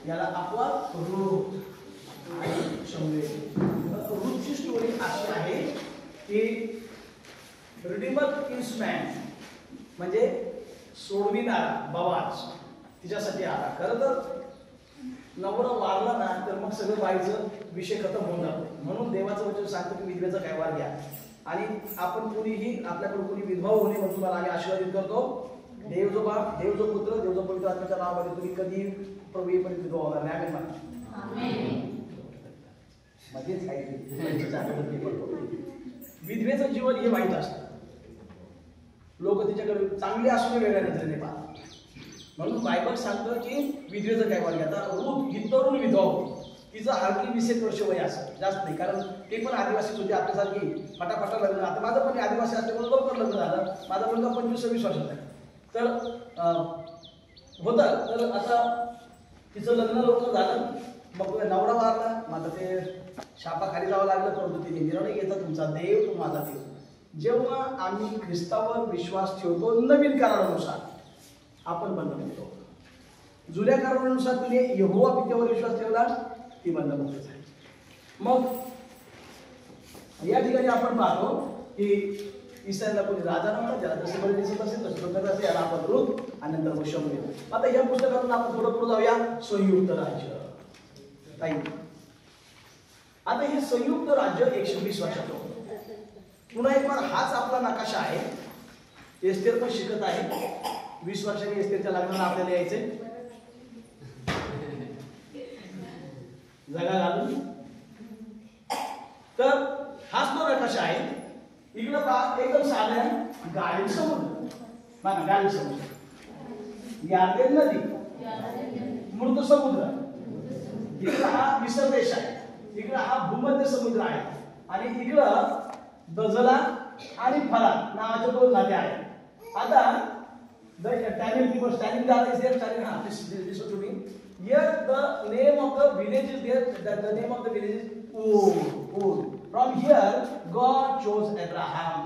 याला आपोआप रूथ आणि शमूएल. रूथची स्टोरी अशी आहे की रिडीमर किन्समॅन म्हणजे सोडविणारा बवाच तिच्यासाठी आला. खरं तर नवरा वारला ना तर मग सगळं बाईचं विषय खतम होऊन जातो. म्हणून देवाचं वचन सांगतो की विधवेचा कैवार घ्या आणि आपण कुणीही आपल्याकडून कुणी विधवा होऊ नये म्हणून तुम्हाला आम्ही आशीर्वादित करतो. देव जो बाप, देव जो पुत्र, देव जो पवित्र आत्म्याच्या नावामध्ये तुम्ही कधी प्रभू येईपर्यंत विधवा होणार नाही. आमेन. मध्येच विधवेचं जीवन हे वाईट असतं. लोक तिच्याकडे चांगले असून वेगळ्या नजरेने पाहतात. म्हणून बायबल सांगतं की विधवेचं काय वाढ. आता रूथ ही तरुण विधवा होती. तिचं हार्डली 20 वर्ष वय असं जास्त नाही, कारण ते पण आदिवासीच होते आपल्यासारखी फटाफटा लग्न. आता माझं पण आदिवासी असल्यामुळे लवकर लग्न झालं. माझा मुलगा 25-26 वर्षाचा आहे. तर होतं. तर आता तिचं लग्न लवकर झालं. मग नवरा वारला. माझं ते शापाखाली जावं लागलं. परंतु तिने निर्णय घेतला तुमचा देव तो माझा देव. जेव्हा आम्ही ख्रिस्तावर विश्वास ठेवतो नवीन करारानुसार आपण बंधमुक्त होतो. जुन्या करारानुसार तुम्ही यहोवा पित्यावर विश्वास ठेवला ती बंधमुक्त झाली. मग या ठिकाणी आपण पाहतो की इस्रायलला कोणी राजा नव्हता. ज्याला जसे बरे दिसत असेल तसे बघत असेल याला आपण रूथ आणि नंतर मग शमूएल. आता या पुस्तकातून आपण थोडं पुढे जाऊया. संयुक्त राज्य. आता हे संयुक्त राज्य 120 वर्षाचं होतं. पुन्हा एक बार हाच आपला नकाशा आहे. एस्तेर पण शिकत आहे. 20 वर्षांनी एस्तेरच्या लग्नाला आपल्याला यायचे जगा घालून. तर हाच तो नकाशा आहे. इकडं पहा एकदम साधा गालिब समुद्र. बघा गालिब समुद्र, यार्देन नदी, मृत समुद्र. इकडं हा मिसर देश आहे. इकडं हा भूमध्य समुद्र आहे. आणि इकडं दजला आणि फरात नावाच्या 2 नद्या आहेत. आता the Tamil people standing there is there standing. This to me. Here the name of the village is there. The name of the village is Ur. From here God chose Abraham.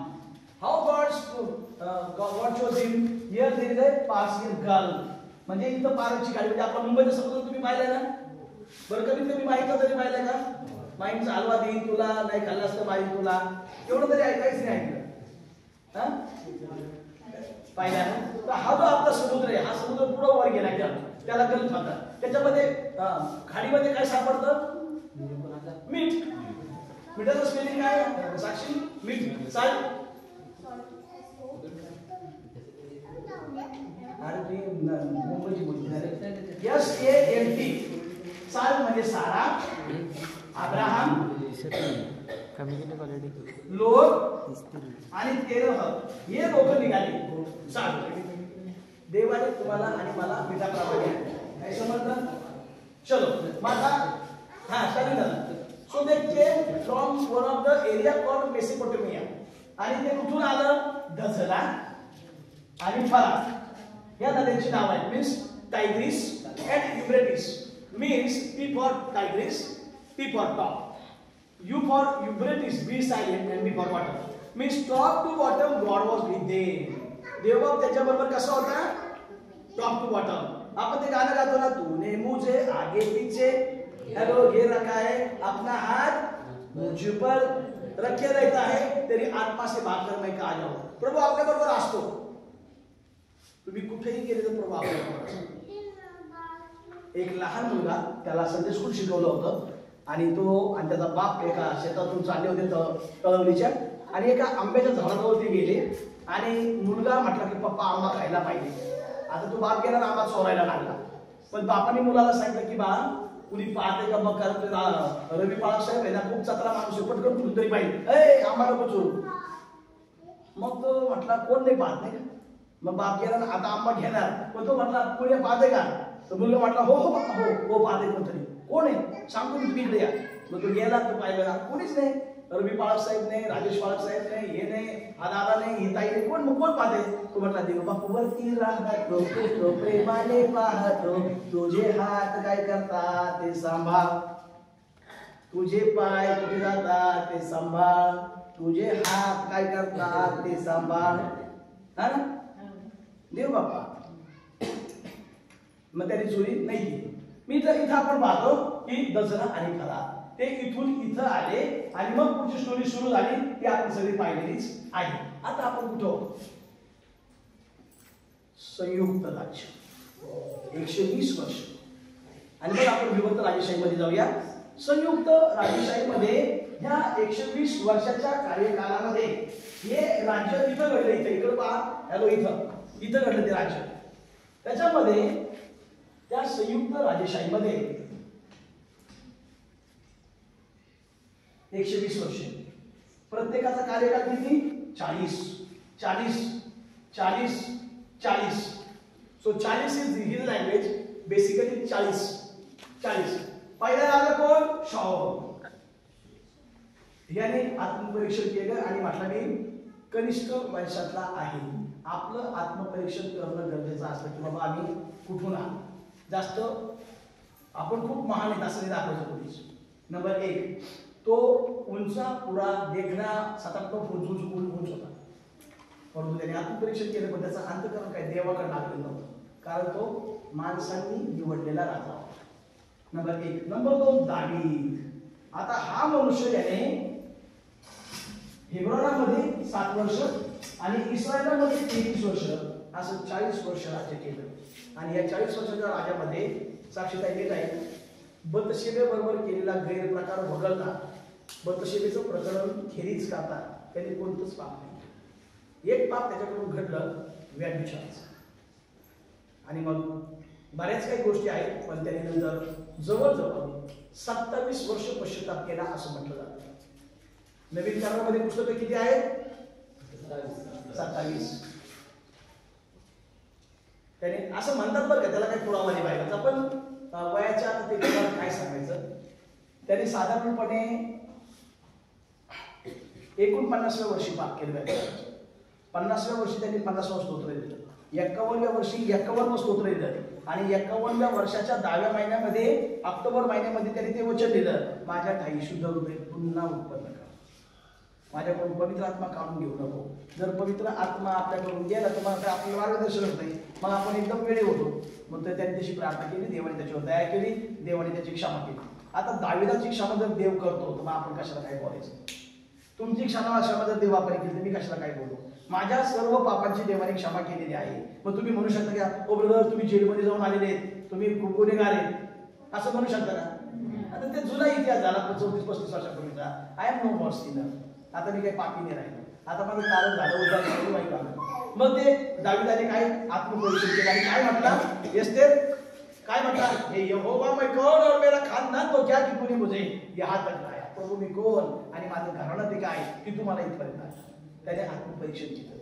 How God chose him? Here there is a Persian Gulf. म्हणजे इथं पारची गाडी. म्हणजे आपला मुंबईचा समुद्र तुम्ही पाहिलाय ना. बरं कमीत कमी माहिती तरी पाहिलाय का. माहीचा हलवा देईन तुला, नाही खाल्लास तर माहीत तुला. एवढं तरी ऐकायचं नाही ऐकलं. हा पाहिला ना. तर हा जो आपला समुद्र आहे हा समुद्र पुढे वर गेला त्याला गल्फ म्हणतात. त्याच्यामध्ये खाडीमध्ये काय सापडतं. मीठ. मिठाचं स्पेलिंग काय साक्षी. मीठ. साल. अरे ती मुंबईची बोलली SALT. साल म्हणजे सारा. अब्राहम लोक आणि तेरह हे लोक निघाले. देवाने तुम्हाला आणि मला मिठाप्रमाणे काय समजलं. चलो माझा हा चालू झाला. So they came from one of the area called Mesopotamia. आणि ते कुठून आलं. दजला आणि फरात या नद्यांची नाव आहेत. Means tigress and Euphrates. Means T for Tigris, T for top. U for Euphrates, be silent and B for bottom. Means top to bottom God was with them. देवबाप त्याच्याबरोबर कसा होता. Top to bottom. आपण ते गाणं गातो ना. तूने मुझे आगे पीछे हेलो ये रखा है अपना हाथ मुझ पर रखे रहता है तेरी आत्मा से बात कर मैं कहा जाऊं. प्रभू आपल्या बरोबर असतो. तुम्ही कुठेही गेले तर प्रभू आपल्या बरोबर असतो. एक लहान मुलगा त्याला संडे स्कूल शिकवलं होतं आणि त्याचा बाप एका शेतातून चालले होते तळवलीच्या आणि एका आंब्याच्या झाडावरती गेले आणि मुलगा म्हटला की पप्पा आंबा खायला पाहिजे. आता तो बाप गेला आंबा चोरायला लागला. पण बापाने मुलाला सांगितलं की बा कुणी पाहते का बघ. कारण रवी बाळासाहेब आहे ना खूप चतरा माणूस आहे. पटकन कुठे तरी पाहिजे आंबा नको चोरू. मग तो म्हटला कोण नाही पाहत नाही का. मग बाप गेला ना आता आंबा घेणार. पण तो म्हटला कुणी पाहते का. तर मुलगा म्हटला हो हो हो पाहते कोणतरी. कोण आहे सांगतो मी तिकडे या. मग तो गेला तो पाहिला कोणीच नाही. रवी बाळासाहेब नाही, राजेश बाळासाहेब नाही, हे नाही, हा दादा नाही, ही ताई नाही. कोण पाहते. तो म्हटला देव बापू वरती राहतो तो प्रेमाने पाहतो. तुझे हात काय करतात ते सांभाळ. तुझे पाय कुठे जातात ते सांभाळ. तुझे हात काय करतात ते सांभाळ. हा ना देव बाप्पा. मग त्याने चोरी नाही केली. मी तर इथं आपण पाहतो की दसरा आणि फराळ ते इथून इथं आले आणि मग पुढची स्टोरी सुरू झाली ती आपण सगळी पाहिलेलीच आहे. आता आपण कुठं संयुक्त राज्य 120 वर्ष आणि मग आपण विभक्त राजेशाहीमध्ये जाऊया. संयुक्त राजेशाहीमध्ये ह्या 120 वर्षाच्या कार्यकालामध्ये हे राज्य इथं घडलं, इकडे पहा, हॅलो इथं घडलं ते राज्य. त्याच्यामध्ये त्या संयुक्त राजेशाहीमध्ये 120 वर्ष, प्रत्येकाचा कार्यकाल किती? 40 40 40 40. So 40 is his language, basically 40 40. पहिला राजा कोण? शाहू. याने आत्मपरीक्षण केलं आणि म्हटलं मी कनिष्ठ वंशातला आहे. आपलं आत्मपरीक्षण करणं गरजेचं असतं की बाबा आम्ही कुठून आलो, जास्त आपण खूप महान आहेत असं दाखवायचं पोलीस. नंबर 1, तो उंचा पुरा देखना सतत उंच होता, परंतु त्याने आत्मपरीक्षण केलं पण त्याचं अंतःकरण काय देवाकडे लागलेलं नव्हतं, कारण तो माणसांनी निवडलेला राजा होता. नंबर 1. नंबर 2, दावीद. आता हा मनुष्य याने हेब्रोनामध्ये 7 वर्ष आणि इस्रायलामध्ये 23 वर्ष असं 40 वर्ष राज्य केलं. आणि या 40 वर्षाच्या राज्यामध्ये साक्षीता येत आहे बतशेबेबरोबर केलेला गैरप्रकार वगळता बतशेबेचं प्रकरण खेरीज करता त्याने कोणतंच पाप नाही. एक पाप त्याच्याकडून घडलं, व्यभिचाराचं. आणि मग बऱ्याच काही गोष्टी आहेत पण त्याने नंतर जवळजवळ 27 वर्ष पश्चाताप केला असं म्हटलं जातं. नवीन करारामध्ये पुस्तकं किती आहेत? 27. त्याने असं म्हणतात बरं का, त्याला काही पुरावा नाही पाहिजे. आपण वयाच्या आता ते काय सांगायचं, त्याने साधारणपणे 49व्या वर्षी पाप केलं. 50व्या वर्षी त्यांनी 50वं स्तोत्र दिलं, 51व्या वर्षी 51वं स्तोत्र दिलं आणि 51व्या वर्षाच्या 10व्या महिन्यामध्ये ऑक्टोबर महिन्यामध्ये त्यांनी ते वचन दिलं, माझ्या ठाई शुद्ध हृदय पुन्हा उत्पन्न करा, माझ्याकडून पवित्र आत्मा काढून घेऊ नको. जर पवित्र आत्मा आपल्याकडून गेला तर मला आपल्याला मार्गदर्शन होत नाही, मग आपण एकदम वेळे होतो. मग तर त्यांनी त्याची प्रार्थना केली, देवाने त्याच्यावर दया केली, देवाने त्याची क्षमा केली. आता दाविदाची क्षमा जर देव करतो तर मग आपण कशाला काय बोलायचं? तुमची क्षमा जर देव वापरी केली तर मी कशाला काय बोलू? माझ्या सर्व पापांची देवाने क्षमा केलेली आहे. मग तुम्ही म्हणू शकता का ओ ब्रदर तुम्ही जेलमध्ये जाऊन आलेले आहेत, तुम्ही खूप गुन्हेगार आहेत असं म्हणू शकता का? आता ते जुना इतिहास झाला 34-35 वर्षापूर्वीचा. I am no more sinner. आता मी काही पापी नाही राहिलो, आता माझं कारण झालं उद्या माहीत झालं. मग ते दाविदाने काय आत्मपरीक्षण केलं आणि काय म्हटला? एस्तेर काय म्हटला? हे यहोवा मैं कौन और मेरा खानदान तो क्या कि तूने मुझे यहाँ तक लाया. प्रभू मी कोण आणि माझं घराणं ते काय की तू मला इथपर्यंत आला. त्याने आत्मपरीक्षण केलं.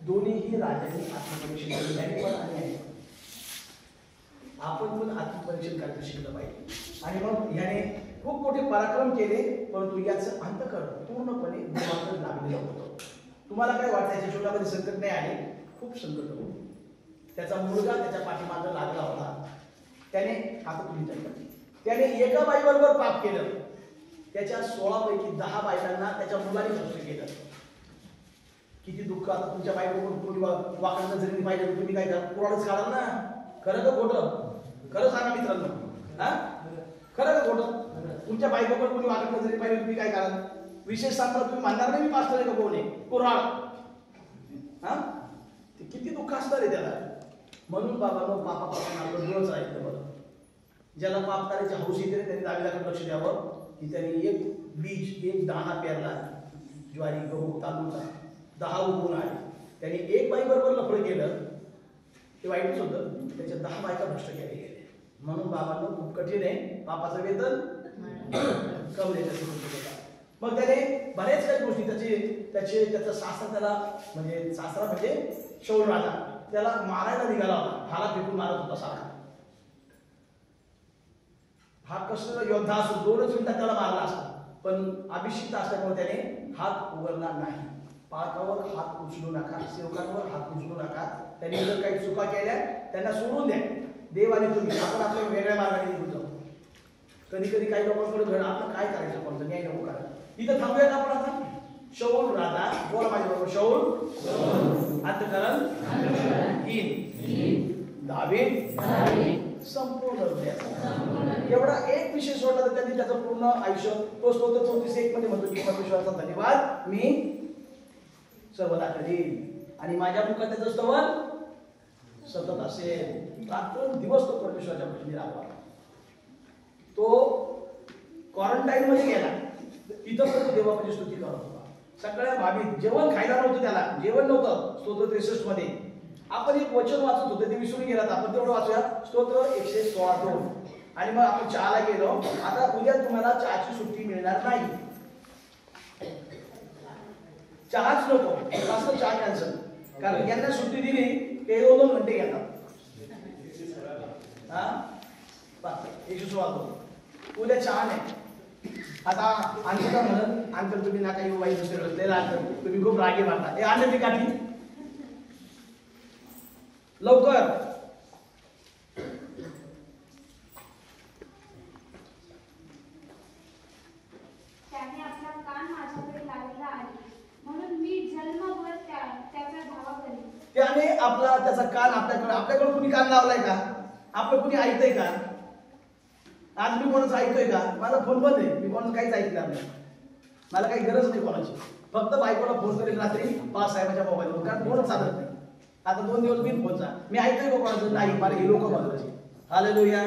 दोन्हीही राजांनी आत्मपरीक्षण केलं पण आणि आपण पण आत्मपरीक्षण करायचं शिकलं पाहिजे. आणि मग याने खूप मोठे पराक्रम केले, परंतु याचं अंतःकरण पूर्णपणे देवाकडे लागलेलं होतं. तुम्हाला काय वाटतं याच्या जीवनामध्ये संकट नाही आले? खूप संकट होते. त्याचा मुलगा त्याच्या पाठीमागे लागला होता, त्याने आता तुम्ही त्याने एका बाईबरोबर पाप केलं, त्याच्या 16 पैकी 10 बायकांना त्याच्या मुलाने भ्रष्ट केलं. किती दुःख. आता तुमच्या बायकोकडून कोणी वाकडं जरी पाहिजे तर तुम्ही काय करा? पुराणच काढाल ना. खरं का खोटं? खरं सांगा मित्रांनो, हा खरं का खोटं? तुमच्या बायकोकडे कोणी वाकडं जरी पाहिजे तुम्ही काय कराल? विशेष सांगता तुम्ही मानणार नाही मी पास्टर आहे का कोण आहे? पुराण. हा ते किती दुःख असणार आहे त्याला. म्हणून बाबांनो पापापासून आपलं दूरच राहिलं. बरं, ज्याला पाप करायची हौस येते त्यांनी दाविदाकडे लक्ष द्यावं की त्यांनी एक बीज एक दाणा पेरला, ज्वारी गहू तांदूळचा 10 उगवून आले. त्यांनी एक बाई बरोबर लफडं केलं, ते वाईटच होतं. त्याच्या 10 बायका भ्रष्ट केल्या गेल्या. म्हणून बाबांनो खूप कठीण आहे, पापाचं वेतन कम देण्याचं. मग त्याने बऱ्याच काही गोष्टी त्याचा सासरा त्याला म्हणजे सासरा म्हणजे शौल राजा त्याला मारायला निघाला होता, भाला फेकून मारत होता सारखा. हा कसला योद्धा असतो, 2च मिनिटात त्याला मारला असता, पण अभिषिक्त असल्यामुळे त्याने हात उघडला नाही. पाठावर हात उचलू नका, सेवकांवर हात उचलू नका. त्यांनी जर काही चुका केल्या त्यांना सोडून द्या. देव आणि तुम्ही आपण आपल्या वेगळ्या मार्गाने निघून जाऊ. कधी कधी काही लोकांकडे घड आपण काय करायचं कोणतं न्याय नको करा. इथं थांबूया का आपण आता? शौल राजा, बोला माझ्याबरोबर, शौल अंतःकरण हीन, दावीद संपूर्ण हृदयाचा. एवढा एक विषय सोडला तर त्यांनी त्याचं पूर्ण आयुष्य तो स्तोत्र 34:1 मध्ये म्हणतो की परमेश्वराचा धन्यवाद मी सर्वदा करीन आणि माझ्या मुखात त्याचं स्तवन सतत असेल. रात्रंदिवस तो परमेश्वराच्या भजनी राहावा. तो क्वारंटाईन मध्ये गेला, तिथं पण देवाची स्तुती करत होता. सगळ्या भाविक जेवण खायला नव्हतं, त्याला जेवण नव्हतं. स्तोत्र 63 मध्ये आपण एक वचन वाचत होतं, ते विसरून गेलात. आपण तेवढं वाचूया. स्तोत्र 116:2 आणि मग आपण चहाला गेलो. आता उद्या तुम्हाला चहाची सुट्टी मिळणार नाही. चहाच नको, जास्त चहा कॅन्सल. कारण यांना सुट्टी दिली ते 2 घंटे घेतात. हा 116:2 उद्या चहा नाही. आता अंकल म्हणत अंकल तुम्ही ना काही वाईट दुसरे अंकल तुम्ही खूप रागे मारता. हे आणले ती काठी लवकर. त्याने आपला कान माझ्याकडे लावला आहे म्हणून मी जन्मभर त्याचा धावा करेन. त्याने त्याचा कान आपल्याकडे कुणी कान लावलाय का? आपलं कुणी ऐकतंय का? आज मी कोणाचं ऐकतोय का? माझा फोन बंद आहे, मी कोणाचं काहीच ऐकणार नाही. मला काही गरज नाही कोणाची. फक्त बायकोला फोन करेल रात्री साहेबाच्या मोबाईलवर, कारण फोनच चालत नाही. आता 2 दिवस मी फोनचा मी ऐकतोय का कोणाचं? नाही. मला हे लोक महत्वाचे. Hallelujah.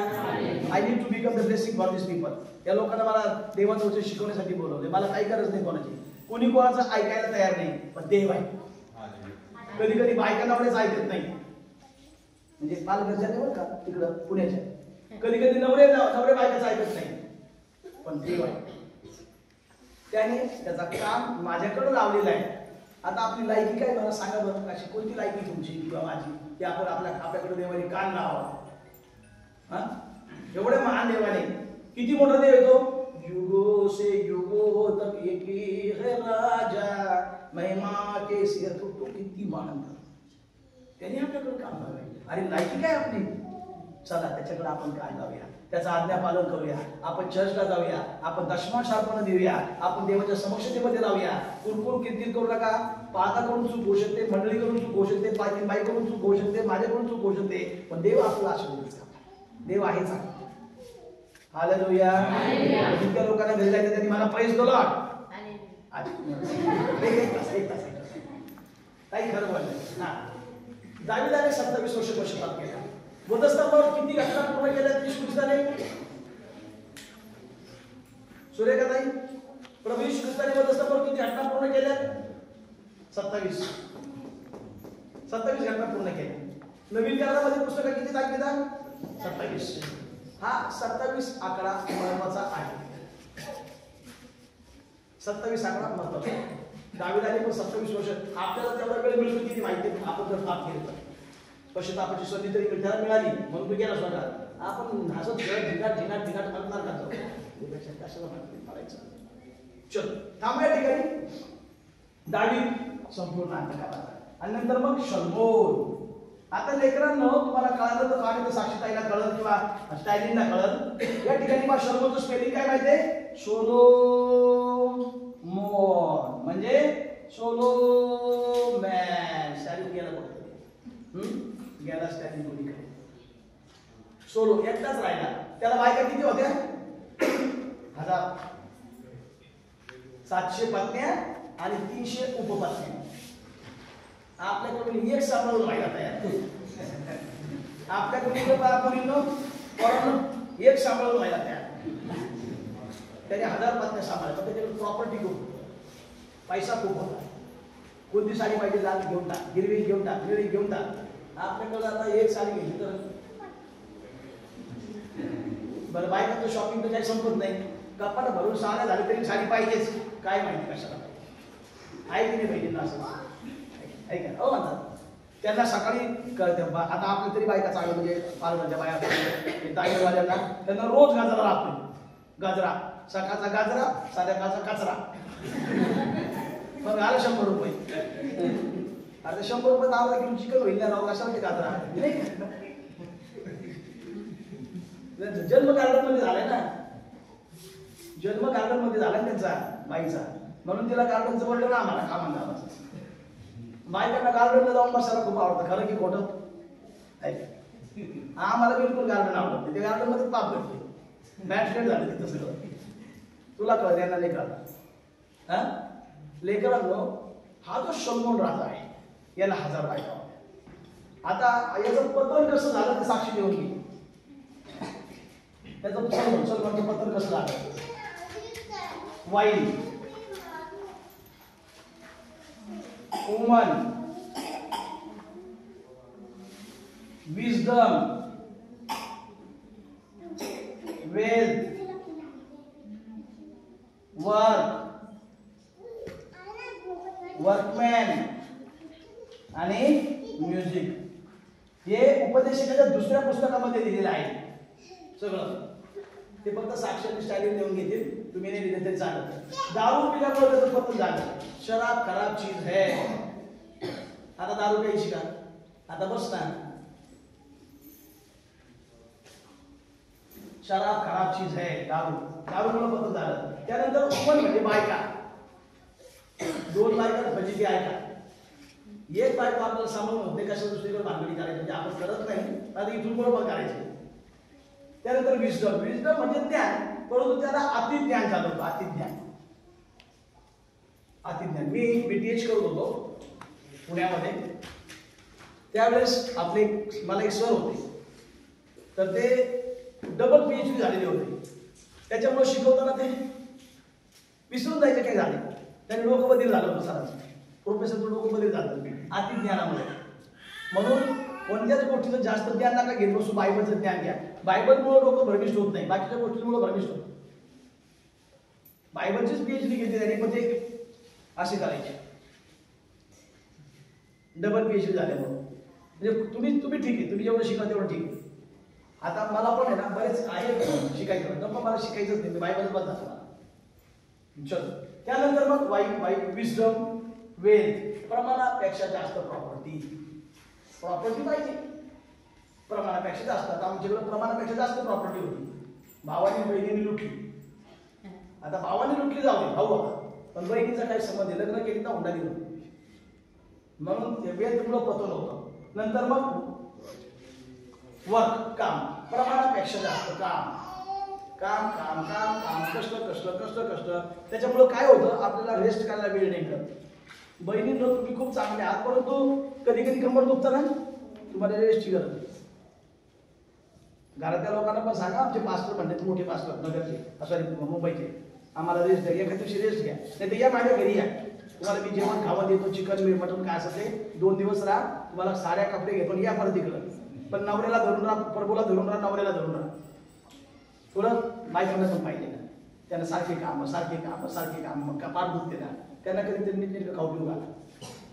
I need to become the blessing for this people. या लोकांना मला देवाचं वचन शिकवण्यासाठी बोलवले. मला काही गरज नाही कोणाची. कोणी कोणाचं ऐकायला तयार नाही, पण देव आहे. कधी कधी बायकांना एवढेच ऐकत नाही. म्हणजे पालघरच्या नाही बरं का, तिकडं पुण्याच्या. कधी कधी नवरे बायकाचं ऐकत नाही, पण देव आहे. त्याने त्याचा काम माझ्याकडे लावलेला आहे. आता आपली लायकी काय मला सांगा बरं, अशी कोणती लायकी तुमची किंवा माझी की आपण आपल्याकडे देवाने कान लावा? हा एवढे महान देवाने किती मोठा देव येतो. युगो से युगो तक एक ही है राजा महिमा के सिर तो किती महान. त्याने आपल्याकडे काम लावलंय. अरे लायकी काय आपली? चला त्याच्याकडे आपण काय लावूया, त्याचं आज्ञा पालन करूया. आपण चर्चला जाऊया, आपण दशमांश अर्पण देऊया, आपण देवाच्या समक्षतेमध्ये लावूया. कुरकुर किरकिर करू नका. पालकाकडून चूक होऊ शकते, मंडळीकडून चूक होऊ शकते, बाईकडून चूक होऊ शकते, माझ्याकडून चूक होऊ शकते, पण देव आपला आशीर्वाद करतो. देव आहे चांगला. हालेलुया. जितक्या लोकांना घरी जायचं त्यांनी मला प्रेज द लॉर्ड. एक तास काही खरं बोललं ना. दाविदाने 27 वर्ष पश्चाताप केला. वधस्तंभावर किती घटना पूर्ण केल्या ती ख्रिस्ताने? सूर्यकाताई प्रभू येशू ख्रिस्ताने वधस्तंभावर किती घटना पूर्ण केल्या? 27 घटना पूर्ण केल्या. नवीन करारामध्ये पुस्तक किती दाखवितात? 27. हा 27 आकडा महत्वाचा आहे. 27 आकडा महत्वाचा. दाविदाने पण 27 वर्ष. आपल्याला तेवढा वेळ मिळतो किती माहिती आपण जर पाप केलं तर. पश्चातापाची संधी तरी त्याला मिळाली म्हणून तू गेला स्वतः. आपण हसत झिंगाट करणार का जाऊ? कशाला मारायचं? चल थांबूया ठिकाणी. दावीद संपूर्ण अंतकारात आणि नंतर मग शल्मोन. आता लेकरांनो तुम्हाला कळलं तर आणि साक्षीताईला कळलं किंवा स्टायलिनला कळलं. या ठिकाणी मग शल्मोनचं स्पेलिंग काय माहितीये? सोलोमोन म्हणजे सोलोमॅन. स्टायलिन गेला कुठे? गेला स्टायलिन कुठे? सोलो एकटाच राहिला. त्याला बायका किती होत्या? 1000. 700 पत्न्या आणि 300 उपपत्न्या. आपल्याकडून एक सांभाळून व्हायला तयार. आपल्याकडून एक सांभाळून व्हायला तयार. त्याने 1000 पत्न्या सांभाळल्या, पण त्याच्याकडे प्रॉपर्टी खूप, पैसा खूप होता. कोणती साडी पाहिजे लाल घेऊन टाक, हिरवी घेऊन टाक, निळी घेऊन टाक. आपल्याकडे आता एक साडी घेतली तर बरं बायकाचं शॉपिंग तर काही संपत नाही. कपाट भरून साड्या झाली तरी साडी पाहिजेच. काय माहिती कशाला आहे की नाही पाहिजे असं ऐका हो म्हणतात. त्यांना सकाळी कळते. आता आपल्या तरी बायका चांगलं म्हणजे पालकांच्या बाया ताईवाल्यांना त्यांना रोज गाजरा लागतो. गाजरा सकाळचा गाजरा, संध्याकाळचा कचरा. मग आलं 100 रुपये. आता 100 रुपये अर्धा किलो चिकन होईल ना राव. कशासाठी गाजरा? जन्म गार्डन मध्ये झालाय ना. जन्म गार्डन मध्ये झाला त्यांचा बाईचा, म्हणून तिला गार्डनचं म्हणलं ना आम्हाला कामान गावाचं. बायकांना गार्डनला जाऊन बसायला खूप आवडतं. खरं की खोटं? आम्हाला बिलकुल गार्डन आवडत ते गार्डन मध्ये पाप भेटते बॅटलेट झालं तिथं सगळं. तुला कळत यांना नाही कळत. हा लेकरांनो हा जो शल्मोन राजा आहे याला 1000 बायका होत्या. आता याचं पतन कसं झालं ते साक्षी देऊन घे. त्याचं सलमानचं पतन कसं झालं. Wine woman wisdom wealth work workman आणि म्युझिक हे उपदेशिकेच्या दुसऱ्या पुस्तकामध्ये दिलेलं आहे सगळं. ते फक्त साक्षर स्टाईल देऊन घेतील तुम्ही नाही दिले तरी चालत. दारू पिल्यामुळे त्याचं पतन झालं. शराब खराब चीज है. आता दारू प्यायची का. आता बस ना. शराब खराब चीज है. दारूमुळे पतन झालं. त्यानंतर वुमन म्हणजे बायका. 2 बायका म्हणजे ती ऐका. एक बायको आपल्याला सांभाळून होते कसं दुसरीकडे भांडवली करायची म्हणजे आपण करत नाही आता इथून बरोबर करायचे. त्यानंतर विजडम म्हणजे ज्ञान परंतु त्याला अतिज्ञान झालं होतं. अतिज्ञान मी BTH करत होतो पुण्यामध्ये. त्यावेळेस आपले मला एक सर होते तर ते डबल PhD झालेले होते. त्याच्यामुळे शिकवताना ते विसरून जायचे काय झाले. त्याने डोकं बदल झालं होतं सरांचं. प्रोफेसरचं डोकं बदल झालं अतिज्ञानामुळे. म्हणून कोणत्याच गोष्टीचं जास्त ज्ञान नका घेत बसू. बायबलचं ज्ञान घ्या. बायबलमुळे डोकं भ्रमिष्ट होत नाही बाकीच्या गोष्टींमुळे भ्रमिष्ट होत. बायबलचीच PhD घेतली त्याने पण ते असे करायचे डबल PhD झाल्यामुळे. म्हणजे तुम्ही ठीक आहे तुम्ही जेवढं शिका तेवढं ठीक आहे. आता मला पण आहे ना बरेच आहे शिकायचं पण मला शिकायचंच नाही. बायबल बंद झालं मला. चल त्यानंतर मग वाईट विजडम वेल्थ प्रमाणापेक्षा जास्त प्रॉपर्टी पाहिजे. प्रमाणापेक्षा जास्त. आता आमच्याकडे प्रमाणापेक्षा जास्त प्रॉपर्टी होती. भावाने बहिणीने लुटली. आता भावाने लुटली जाऊ दे भाऊ होता पण बहिणीचा काही संबंध आहे. लग्न केली तर हुंडा दिला म्हणून ते वेल्थमुळे पतन होतं. नंतर मग वर्क काम प्रमाणापेक्षा जास्त काम काम काम काम काम कष्ट कष्ट कष्ट कष्ट. त्याच्यामुळे काय होतं आपल्याला रेस्ट करायला वेळ नाही करत. बहिणींनो तुम्ही खूप चांगले आहात परंतु कधी कधी कंबर दुखतं ना तुम्हाला रेस्टची गरज आहे. घरातल्या लोकांना पण सांगा. आमचे पास्टर म्हणते मोठे पास्टर नगरचे सॉरी मुंबईचे आम्हाला रेस्ट द्या. एका दिवशी रेस्ट घ्या नाही तर या माझ्या घरी या. तुम्हाला मी जेवण खावं देतो चिकन मटन काय असं ते 2 दिवस राहा. तुम्हाला साड्या कपडे घेतो या परत इकडं. पण नवऱ्याला धरून राहा प्रभूला धरून राहा नवऱ्याला धरून राहा. थोडं बायकांना पण पाहिजे ना. त्यांना सारखे काम मग का पाठ दुखते ना त्यांना कधीतरी नीट खाऊ पिऊ घाला.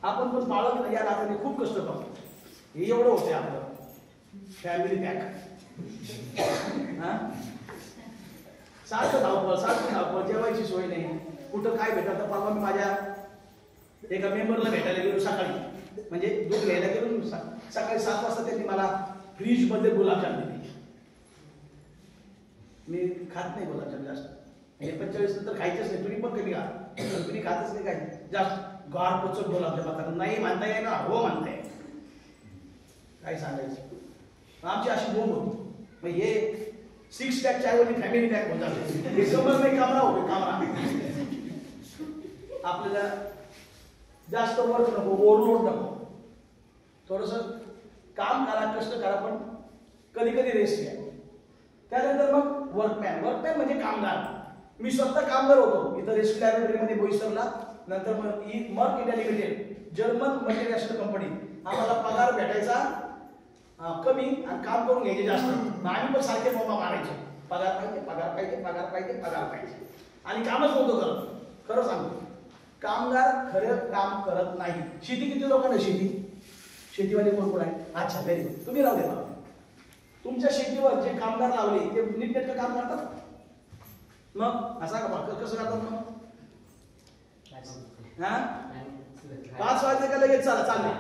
आपण पण पाळत या नात्याने खूप कष्ट करतो. हे एवढं होते आपलं फॅमिली पॅक. सारखं धावपळ जेवायची सोय नाही. कुठं काय भेटत. तर परवा मी माझ्या एका मेंबरला भेटायला गेलो सकाळी म्हणजे दूध घ्यायला गेलो. सकाळी 7 वाजता त्यांनी मला फ्रीज मध्ये गुलाबजाम दिले. मी खात नाही गुलाबजाम जास्त. 45 नंतर खायचंच नाही. तुम्ही पण कमी खा. तुम्ही खातच नाही काय जास्त गार पचक गुलाबजाम आता नाही म्हणता येईल ना हो म्हणता येईल काय सांगायचं. आमची अशी बोंब होती. मग हे 6 पॅकच्या ऐवजी फॅमिली पॅक होत जाते. हे समज नाही कामरा होते कामरा. आपल्याला जास्त वर्क नको ओव्हरलोड नको. थोडस काम करा कष्ट करा पण कधी कधी रेस्ट घ्या. त्यानंतर मग वर्कमॅन म्हणजे कामगार. मी स्वतः कामगार होतो इथं रेस्क्यू लॅबोरेटरीमध्ये बोईसरला. नंतर मग मर्क India limited German multinational company. आम्हाला पगार भेटायचा कमी आणि काम करून घ्यायचे जास्त. आम्ही पण सारखे बोंबा मारायचे पगार पाहिजे आणि कामच नव्हतं करत. खरं सांगतो कामगार खरं काम करत नाही. शेती किती लोकांना शेतीवाले कोण आहे. अच्छा व्हेरी गुड. तुम्ही राहू दे मला. तुमच्या शेतीवर जे कामगार लावले ते नीटनेटकं काम करतात. मग असा कसं करतात मग 5 वाजले का लगेच चालले.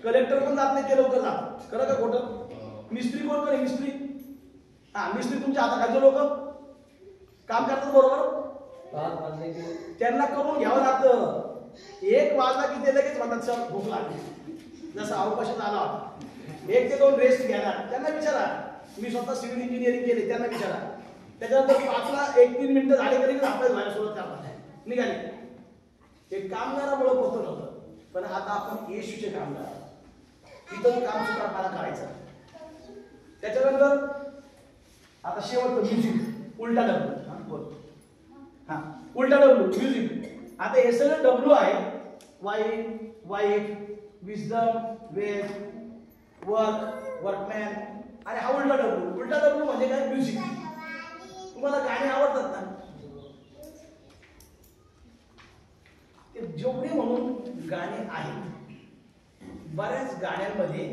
कलेक्टर पण जात नाही ते लवकर जात. खरं का खोटं. मिस्त्री कोण करे मिस्त्री मिस्त्री तुमच्या हाताखालचे लोक काम करतात बरोबर. त्यांना करून घ्यावं लागतं. 1 वाजला की ते लगेच म्हणतात सर भूक लागली. जसा अवकाशात आला होता 1 ते 2 रेस्ट घेणार, त्यांना विचारा. मी स्वतः सिव्हिल इंजिनिअरिंग केले, त्यांना विचारा. त्याच्यानंतर 5ला 1-3 मिनिटं झाले तरी आपल्याला व्हायला सुरुवात करणार निघाली. हे कामगारामुळे होतं नव्हतं, पण आता आपण येशूचे कामगार, इथं काम सुद्धा मला करायचं. त्याच्यानंतर आता शेवटचं म्युझिक, उलटा डब्ल्यू. बोल. हा, उलटा डब्ल्यू म्युझिक. आता हे सगळं डब्ल्यू आहे. वाईट, विजडम, वेल्थ, वर्क, वर्कमॅन, आणि हा उलटा डब्ल्यू. उलटा डब्ल्यू म्हणजे काय? म्युझिक. तुम्हाला गाणे आवडतात ना? ते जेवढे म्हणून गाणे आहेत, बऱ्याच गाण्यांमध्ये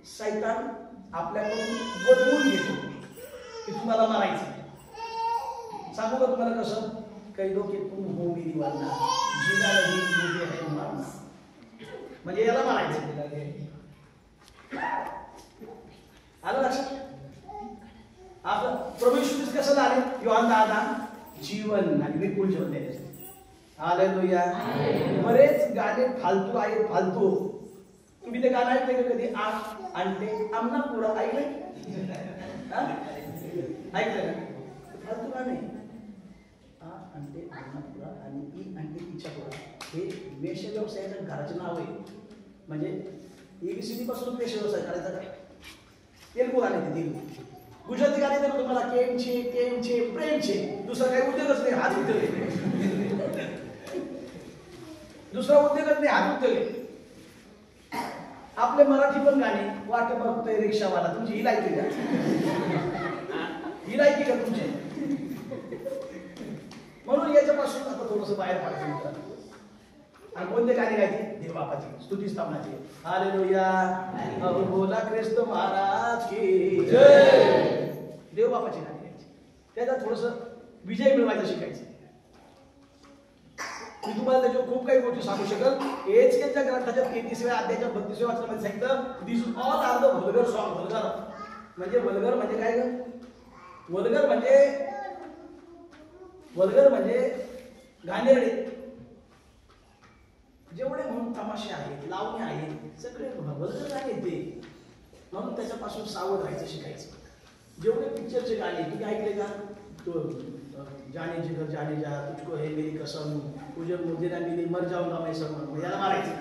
शैतान आपल्याकडून वदवून घेतो की तुम्हाला मारायचं. सांगू का तुम्हाला कसं? काही लोक तुम हो मेरी वरना जिना नहीं मुझे है मारना, म्हणजे याला मारायचं. आलं लक्षात? आपलं प्रभू येशू ख्रिस्त कसं आले? योहान 10:10 जीवन आणि विपुल जीवन द्यायचं. हालेलुया. बरेच गाणे फालतू आहेत, फालतू. तुम्ही ते गाणं ऐकले का कधी? आणते आमना पुरा ऐकलंय? ऐकलंय ना? फालतू गाणे. आणते आमना पुरा आणि ई आणते तिच्या पुरा, हे वेश व्यवसायाचं घराचं नाव आहे. म्हणजे ABCD पासून वेश व्यवसाय करायचा का? तेलगू गाणे ते तेलगू. गुजराती गाणे तर तुम्हाला केम छे प्रेम छे, दुसरा काही उद्योगच नाही, हाच उद्योग आहे. दुसरा उद्योगच नाही, हाच उद्योग आहे. आपले मराठी पण गाणे, वाट बघतोय रिक्षावाला, तुमची ही लायकी का? ही लायकी का तुमची? म्हणून याच्यापासून आता थोडंसं बाहेर पडायचं. आणि कोणते गाणे गायचे? देवबापाची स्तुती स्थापनाची. हालेलुया, बोला ख्रिस्त महाराज की जय. देवबापाची गाणी गायची. त्याचा थोडंसं विजय मिळवायचं शिकायचं. मी तुम्हाला त्याच्यावर खूप काही गोष्टी सांगू शकेल. एचकेच्या ग्रंथाच्या 33व्या अध्यायाच्या 32व्या वाचनामध्ये सांगितलं, this all are the vulgar song. Vulgar म्हणजे काय? वल्गर म्हणजे घाणेरडे. जेवढे म्हणून तमाशे आहेत, लावणी आहेत, सगळे वल्गर गाणे ते. म्हणून त्याच्यापासून सावध राहायचं शिकायचं. जेवढे पिक्चरचे गाणे तुम्ही ऐकले का? तो जाने जिगर जाने जा, तुझको है मेरी कसम, तुझे मुझे ना मिली मर जाऊंगा मैं सनम, याला मारायचं,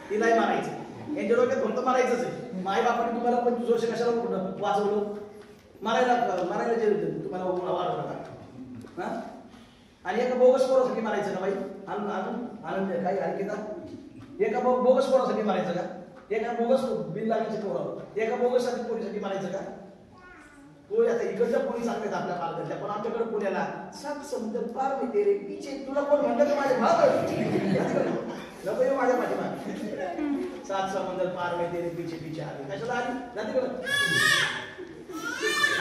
तिलाही मारायचं. यांच्या डोक्यात फक्त मारायचंच आहे. माय बापाने तुम्हाला 25 वर्ष कशाला वाचवलं? मारायला जे तुम्हाला वाढवलं ना. आणि एका बोगस पोरासाठी मारायचं का बाई? आनंद काही ऐकता? एका बोगस पोरासाठी मारायचं का? एका बोगस बिल लागण्याचे पोरं, एका बोगस पोरीसाठी मारायचं का? तो आता इकडच्या पोरी सांगतात आपल्या पालकांच्या, पण आमच्याकडे पुण्याला 7 समुद्र पार मी तेरे पीछे. तुला कोण म्हणलं का माझे भाव नको येऊ माझ्या पाठीमागे. 7 समुद्र पार मी तेरे पीछे पीछे आले. कशाला आली? जाते का?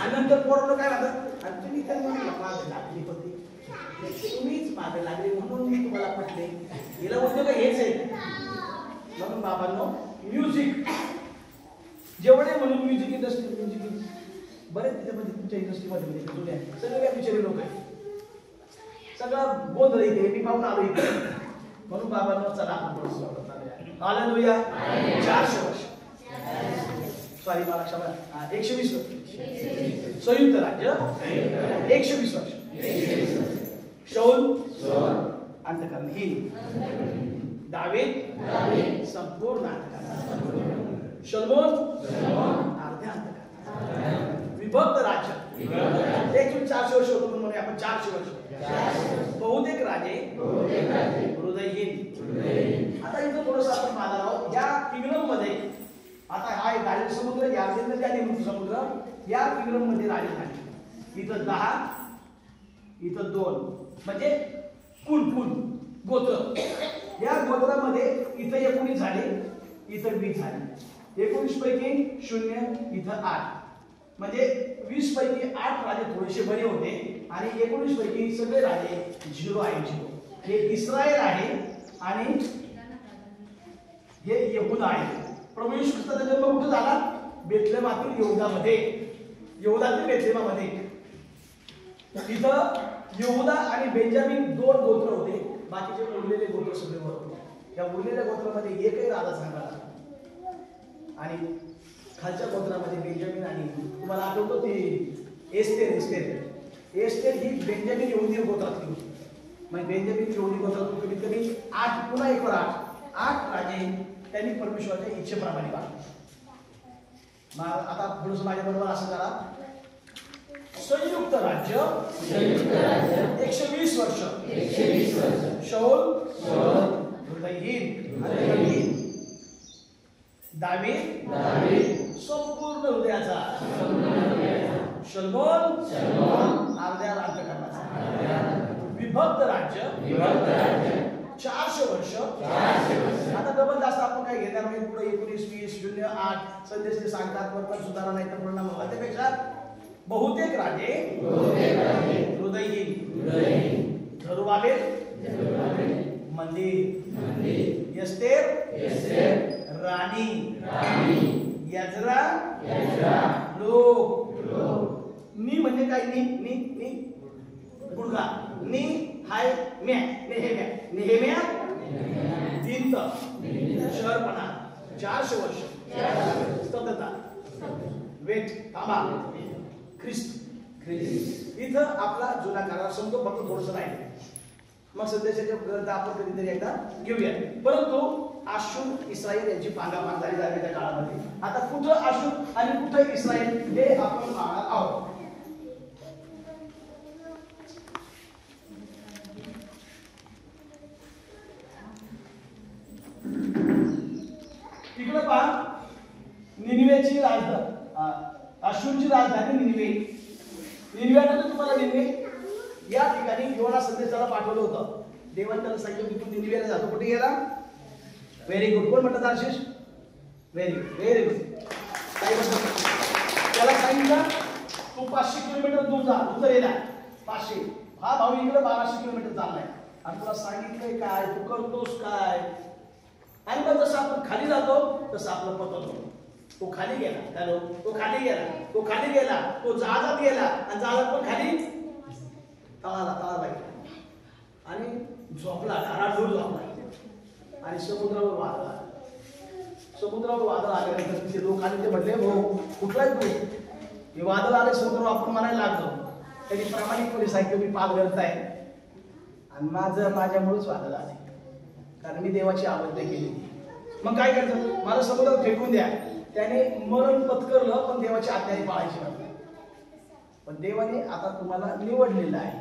आणि नंतर पोरांना काय म्हणतात? आणि तुम्ही तर मागे लागली होती, तुम्हीच मागे लागले म्हणून मी तुम्हाला पटले. हिला उद्योग हेच आहे. म्हणून बाबांनो, म्युझिक जेवढे म्हणून म्युझिक इंडस्ट्री बरेच त्याच्यामध्ये तुमच्या इंडस्ट्रीमध्ये जुन्या सगळ्या बिचारी लोक आहेत. सगळं गोंधळ इथे मी पाहून आलो इथे. म्हणून बाबांनो चला आपण हालेलुया. 400 वर्ष सॉरी मला क्षमा, 120 वर्ष संयुक्त राज्य, 120 वर्ष शौल अंतकरणहीन, दावीद संपूर्ण अंतकरण, शलोमोन अर्ध्या अंतकरण, विभक्त राज्य. 400 वर्ष होतो म्हणून आपण 400 वर्ष. बहुतेक राजे हृदयहीन. आता इथं थोडंसं आपण पाहणार आहोत या किंगडम मध्ये. आता हा एक गालिल समुद्र, या समुद्र, या किंगडम मध्ये राजे झाले. इथं 10, इथं 2, म्हणजे कुल गोत्र. या गोत्रामध्ये इथं 19 झाले, इथं 20 झाले. 19 पैकी 0, इथं 8, म्हणजे 20 पैकी 8 राजे थोडेसे बरे होते आणि 19 पैकी सगळे राजे 0 आहे. 0 हे इस्रायल आहे आणि हे यहूदा आहे. प्रभू येशू ख्रिस्ताचा जन्म कुठे झाला? बेथलेहमातील यहूदामध्ये, यहूदातील बेथलेहमामध्ये. तिथं यहूदा आणि बेंजामिन 2 गोत्र होते. बाकीचे उरलेले गोत्र सगळे होते. या उरलेल्या गोत्रामध्ये एकही राजा सांगला आणि खालच्या गोत्रामध्ये बेंजामिन आणि तुम्हाला आठवतो ती एस्तेर ही बेंजामिन यहुदी गोत्रातली होती. मग बेंजामिन यहुदी गोत्रातून कमीत कमी 8 पुन्हा 1 वर 8 राजे त्यांनी परमेश्वराच्या इच्छेप्रमाणे पाळले. मग आता थोडंसं माझ्याबरोबर असं करा. संयुक्त राज्य 120 वर्ष शाऊल हृदयहीन दावीद संपूर्ण हृदयाचा शलोमोन अर्ध्या राज्यकारणाचा विभक्त राज्य 400 वर्ष. आता डबल जास्त आपण काही घेणार नाही. पुढे 19, 20, 0, 8 संदेश ते सांगतात वर्तन सुधारा नाही तर परिणाम होता. त्यापेक्षा बहुतेक राजे हृदयहीन झरुबाबेल मंदिर एस्तेर राणी यजरा लोक. नी म्हणजे काय? नी गुडघा. नी हाय म्या नेहेम्या दिंत शहरपणा 400 वर्ष स्तब्धता वेट थांबा ख्रिस्त इथं आपला जुना करार समजतो. फक्त थोडंसं राहील. मग सध्याच्या ग्रंथ आपण कधीतरी एकदा घेऊया. परंतु आशूर इस्रायल यांची पांगापांग झाली त्या काळामध्ये. आता कुठं आशूर आणि कुठं इस्रायल हे आपण पाहणार आहोत. तिकडे पहा निनिवेची राजधानी आशूरची राजधानी निनिवेनंतर तुम्हाला निनिवे या ठिकाणी योना संदेशाला पाठवलं होतं. देवाने त्याला सांगितलं की तू निनिवेला जातो. कुठे गेला? Very good. कोण म्हणतात आशिष? Very good. काय म्हणतात? त्याला सांगितलं तू 500 किलोमीटर दूर जा. दूर गेला 500. हा भाऊ इकडे 1200 किलोमीटर चाललाय आणि तुला सांगितलंय काय? तू करतोस काय? आणि मग जसं आपण खाली जातो तसं आपलं पत होतो. तो खाली गेला. हॅलो. तो खाली गेला. तो जहाजात गेला आणि जहाजात पण खाली तळाला गेला आणि झोपला. धाराडूर झोपला आणि समुद्रावर वादळ आल्यानंतर तिथे लोक आले. ते म्हटले हो कुठलाय तू? हे वादळ आले समुद्रावर. आपण म्हणायला लागलो. त्यांनी प्रामाणिकपणे सांगितलं मी पाप करताय आणि माझ्यामुळेच वादळ आले कारण मी देवाची आवड केली. मग काय करायचं? मला समुद्रात फेकून द्या. त्याने मरण पत्करलं पण देवाची आज्ञा पाळायची नव्हती. पण देवाने आता तुम्हाला निवडलेलं आहे.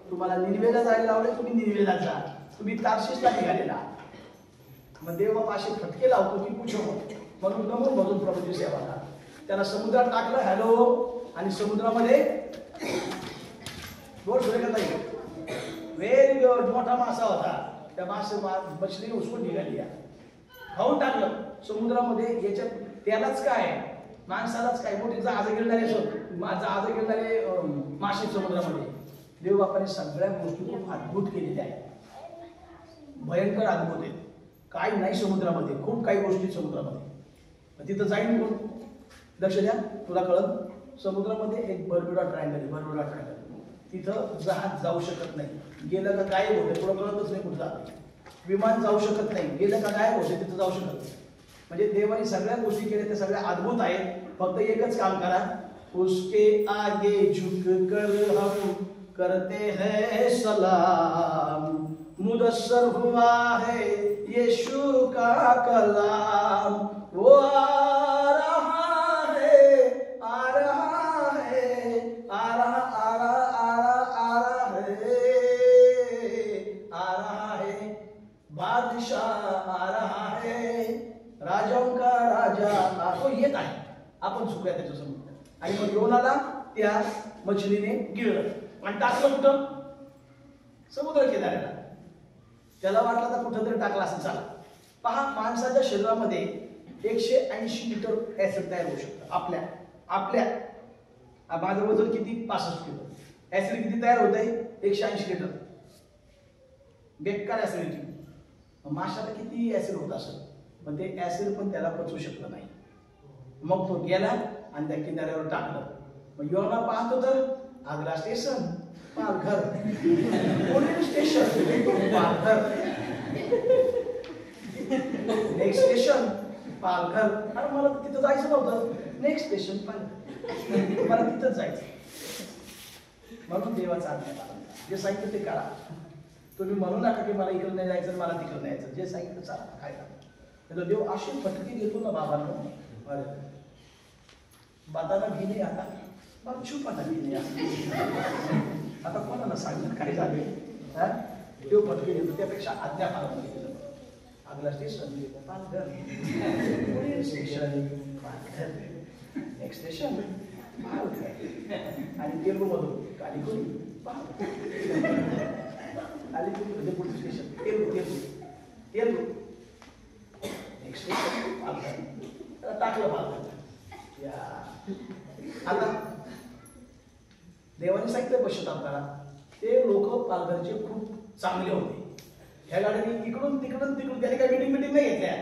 तुम्हाला निनिवेला जायला लावले. तुम्ही निनिवेला जा. तुम्ही तार्शिशला निघालेला. मग देव बाप असे फटके लावतो की पूछो म्हणून नमून भरून प्रभूची सेवा करा. त्याला समुद्रात टाकलं. हॅलो. आणि समुद्रामध्ये व्हेरी गुड मोठा मासा होता. त्या मछली उचलून निघाली. खाऊन टाकलं समुद्रामध्ये. याच्यात त्यालाच काय माणसालाच काय मोठी जहाज गिळणारे मासे समुद्रामध्ये. देव बापाने सगळ्या गोष्टी खूप अद्भुत केलेल्या आहेत. भयंकर अद्भुत आहेत. काय नाही समुद्रामध्ये. खूप काही गोष्टी समुद्रामध्ये. तिथं जाईन कोण? लक्ष द्या. तुला कळत समुद्रामध्ये एक बर्म्युडा ट्रायंगल. तिथं जहाज जाऊ शकत नाही. गेलं का गायब होते. तुला कळतच नाही कुठं जात. विमान जाऊ शकत नाही. गेलं का गायब होते. तिथं जाऊ शकत नाही. म्हणजे देवाने सगळ्या गोष्टी केल्या त्या सगळ्या अद्भुत आहेत. फक्त एकच काम करा. उसके आगे झुक कर हम करते हैं सलाम. मुदस्सर हुआ है यीशु का कलाम. वो आ रहा है बादशाह आ रहा है. राजाओं का राजा तो येत आहे. आपण चुकूया त्याच्यासमोर. आणि मग योनाला त्या मछलीने गिळलं आणि टाकलं कुठं? समुद्र किनाऱ्याला. त्याला वाटलं तर कुठं तरी टाकला असं. चला पहा माणसाच्या शरीरामध्ये 180 लिटर ऍसिड तयार होऊ शकतं. आपल्या माझं वजन किती? 65 किलो. ऍसिड किती तयार होत आहे? 180 लिटर. बेकार ऍसिडिटी. माशाला किती ऍसिड होत असेल पण ते ऍसिड पण त्याला पचवू शकलं नाही. मग तो गेला आणि त्या किनाऱ्यावर टाकलं. मग योना पाहतो तर Agra station Palghar. Pune station Palghar. Next station Palghar. अरे मला तिथं जायचं नव्हतं. Next station Palghar. मला तिथंच जायचं. म्हणून देवाचा आज्ञा पालन. जे सांगितलं ते करा. तुम्ही म्हणू नका की मला इकडे नाही जायचं, मला तिकडे नाही जायचं. जे सांगितलं चला काय करा. देव अशी फटकी देतो ना बाबांना, बाताना भी नाही आता चुपाना भी नाही आता कोणाला सांगणार काय झाले. देव फटकी देतो. त्यापेक्षा आज्ञा पालन केलं. अगला स्टेशन पालघर, पुढील station Palghar, next station Palghar. आणि तेलगू मधून कालीकुरी कालीकुरी म्हणजे पुढचं station Telugu Telugu Telugu next station Palghar. टाकलं पालघर. आता देवाने सांगितलं पश्चाताप करा. ते लोक पालघरचे खूप चांगले होते. ह्या गाड्यांनी इकडून तिकडून त्याने काही मिटिंग नाही घेतल्या.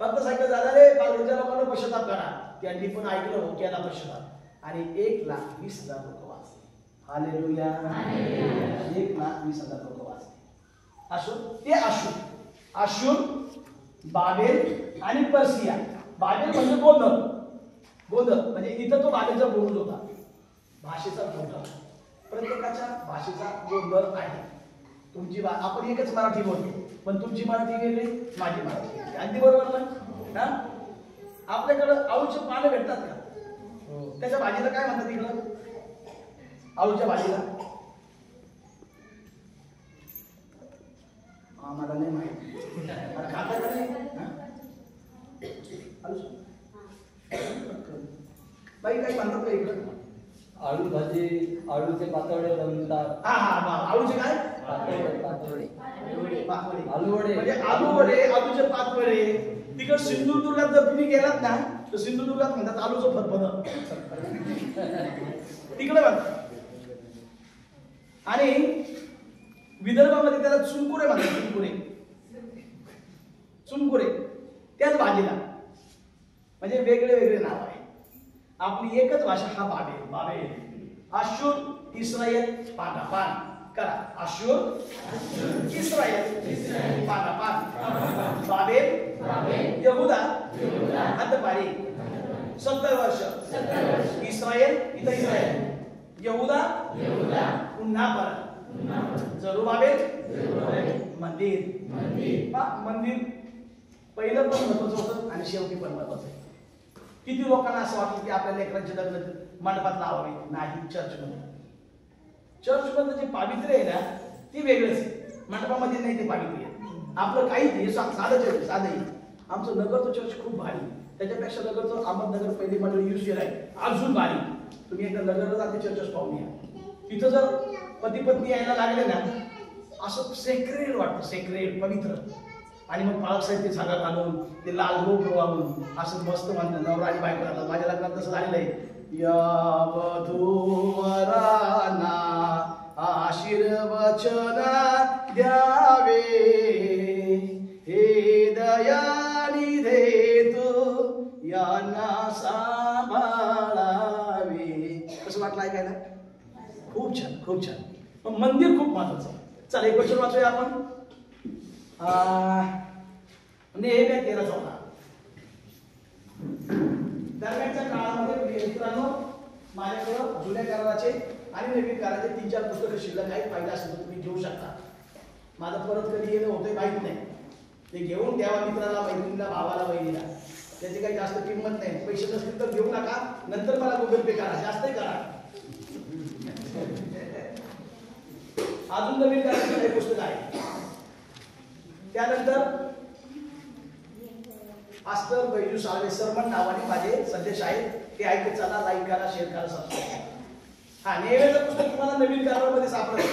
फक्त सांगितलं झालं रे पालघरच्या लोकांना पश्चाताप करा. त्यांनी पण ऐकलं हो केला पश्चाताप. आणि 1,20,000 लोक वाचले. हालेलुया. 1,20,000 लोक वाचले. आशूर, बाबेल आणि पर्सिया. बाबेल म्हणजे गोंधळ म्हणजे इथं तो बाबेलचा बोलूच होता. भाषेचा गोंधळ. प्रत्येकाच्या भाषेचा गोंधळ आहे. तुमची आपण एकच मराठी बोलतो, पण तुमची मराठी वेगळी, माझी मराठी वेगळी. अगदी बरोबर ना. आपल्याकडं आळूचे पानं भेटतात का? त्याच्या भाजीला काय म्हणतात इकडं? आळूच्या भाजीला आम्हाला नाही माहिती. खाता का नाही? बाई काही म्हणतात का इकडं? आळू भाजी, आळूचे पातोडे बनतात. आळूचे काय? पातोडे. आलू वडे म्हणजे आलू वडे, आलूचे पातवडे. तिकडे सिंधुदुर्गात जर तुम्ही गेलात ना तर सिंधुदुर्गात म्हणतात आलूचं फरफद. तिकडे म्हणतात. आणि विदर्भामध्ये त्याला चुनकुरे म्हणतात. चुनकुरे त्याच भाजीला म्हणजे वेगळे वेगळे नाव आहे. आपली एकच भाषा हा बाबेल. आशूर, इस्रायल, पान करा. आशूर, इस्रायल, पान. बाबेल, यहुदा, हद्दपारी. 70 वर्ष. इस्रायल, यहुदा, पुन्हा परत. जरुबाबेल, मंदिर. पहिलं पण महत्वाचं होतं आणि शेवटी पण महत्वाचं आहे. किती लोकांना असं वाटतं की आपल्या लेकरांचे लग्न मंडपात लावावे? नाही. चर्चमधलं जे पावित्र्य आहे ना ती वेगळंच आहे. मंडपामध्ये नाही ते पावित्र्य. आपलं काहीच नाही. साधं. आमचं नगरचं चर्च खूप भारी. त्याच्यापेक्षा नगरचं अहमदनगर पहिली मंडळी UCL आहे अजून भारी. तुम्ही एकदा नगरला जाते चर्चच पाहून या. तिथं जर पती पत्नी यायला लागले ना असं सेक्रेड वाटतं. सेक्रेड पवित्र. आणि मग पाळक साहेब ते झाडा घालून ते लाल रोप रोवावून असं मस्त म्हणतात. नवरा आणि बायको राहतात. माझ्या लग्नात तसं झालेलं आहे. या वधूवरांना आशीर्वचन द्यावे, हे दयानिधे तू यांना सांभाळावे. कसं वाटलं ऐकायला? खूप छान. पण मंदिर खूप महत्वाचं आहे. चला एक वचन वाचूया आपण. नेहम्या 13:14. दरम्यानच्या काळामध्ये मित्रांनो माझ्याकडं जुन्या कराराचे आणि नवीन कराराचे 3-4 पुस्तकं शिल्लक आहेत. पाहिजे असेल तर तुम्ही घेऊ शकता. माझं परत कधी येणं होतंय माहित नाही. ते घेऊन द्यावा मित्राला, मैत्रिणीला, भावाला, बहिणीला. त्याची काही जास्त किंमत नाही. पैसे नसतील तर घेऊ नका. नंतर मला गुगल पे करा. जास्तही करा. अजून नवीन कराराची काही पुस्तक आहे. त्यानंतर पास्टर बैजू साळवे सरमन नावाने माझे संदेश आहेत. ते ऐकत चला. लाईक करा, शेअर करा, सबस्क्राईब करा. नेहमीचं पुस्तक तुम्हाला नवीन करारामध्ये सापडतं.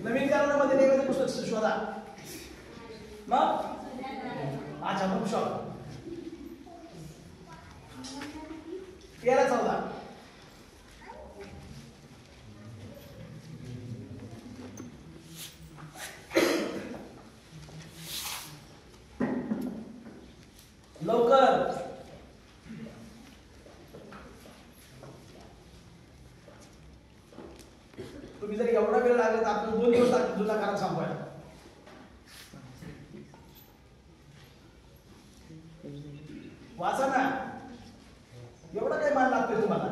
नवीन करारामध्ये नेहमीचं पुस्तक शोधा. मग मग शोधा. 13:14. लवकर. तुम्ही जर एवढा वेळ लागला तर आपण 2 दिवस लागतील जुना करार संपवायला. वाचा ना. एवढा काय मान लागतोय तुम्हाला?